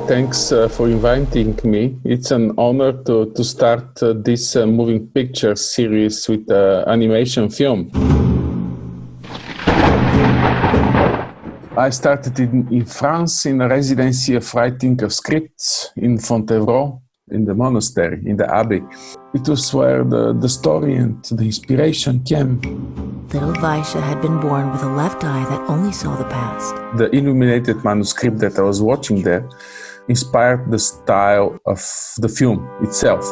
Thanks for inviting me. It's an honor to start this moving picture series with animation film. I started in France in a residency of writing of scripts in Fontevraud, in the monastery, in the abbey. It was where the story and the inspiration came. Little Vaisha had been born with a left eye that only saw the past. The illuminated manuscript that I was watching there inspired the style of the film itself.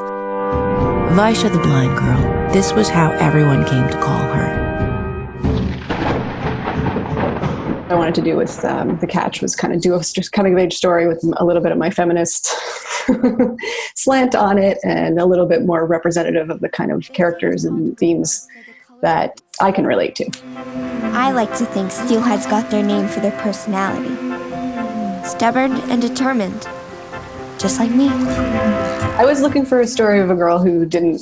Vaisha the blind girl. This was how everyone came to call her. What I wanted to do with The Catch was kind of do a just coming-of-age story with a little bit of my feminist slant on it and a little bit more representative of the kind of characters and themes that I can relate to. I like to think steelheads got their name for their personality. Stubborn and determined, just like me. I was looking for a story of a girl who didn't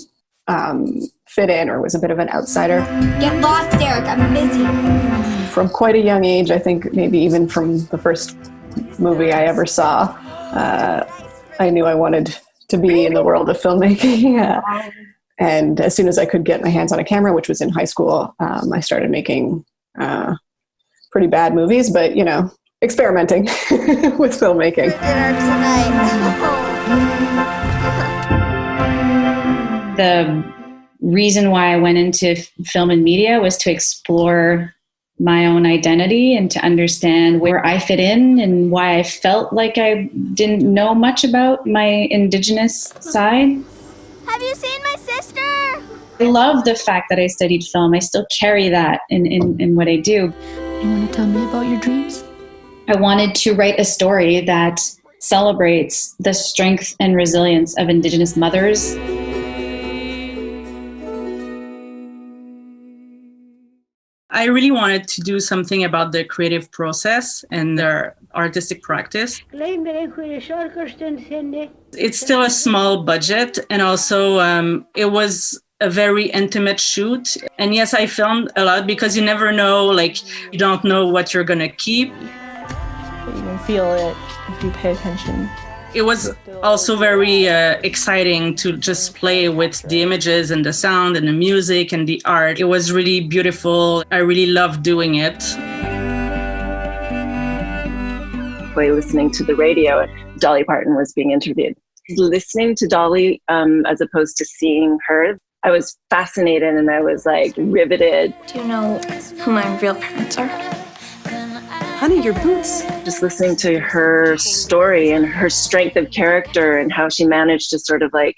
fit in or was a bit of an outsider. Get lost, Derek, I'm busy. From quite a young age, I think maybe even from the first movie I ever saw, I knew I wanted to be in the world of filmmaking. And as soon as I could get my hands on a camera, which was in high school, I started making pretty bad movies, but, you know, experimenting with filmmaking. The reason why I went into film and media was to explore my own identity and to understand where I fit in and why I felt like I didn't know much about my Indigenous side. Have you seen my sister? I love the fact that I studied film. I still carry that in what I do. You want to tell me about your dreams? I wanted to write a story that celebrates the strength and resilience of Indigenous mothers. I really wanted to do something about the creative process and their artistic practice. It's still a small budget, and also it was a very intimate shoot. And yes, I filmed a lot because you never know, like, you don't know what you're gonna keep. You can feel it if you pay attention. It was also very exciting to just play with the images and the sound and the music and the art. It was really beautiful. I really loved doing it. By listening to the radio, Dolly Parton was being interviewed. Listening to Dolly as opposed to seeing her, I was fascinated and I was like riveted. Do you know who my real parents are? Honey, your boots. Just listening to her story and her strength of character and how she managed to sort of like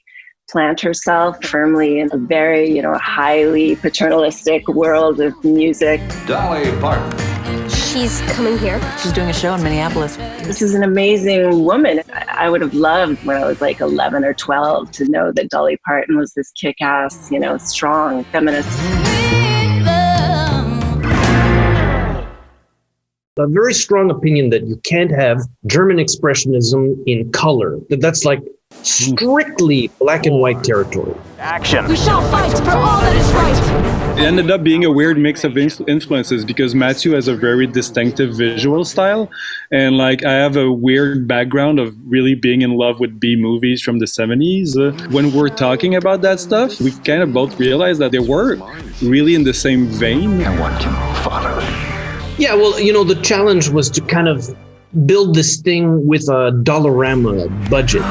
plant herself firmly in a very, highly paternalistic world of music. Dolly Parton. She's coming here. She's doing a show in Minneapolis. This is an amazing woman. I would have loved when I was like 11 or 12 to know that Dolly Parton was this kick-ass, strong feminist. A very strong opinion that you can't have German expressionism in color. That's like strictly black and white territory. Action. We shall fight for all that is right. It ended up being a weird mix of influences because Matthew has a very distinctive visual style, and like I have a weird background of really being in love with B movies from the 70s. When we're talking about that stuff, we kind of both realized that they were really in the same vein. I want to follow it. Yeah, well, the challenge was to kind of build this thing with a dollarama budget.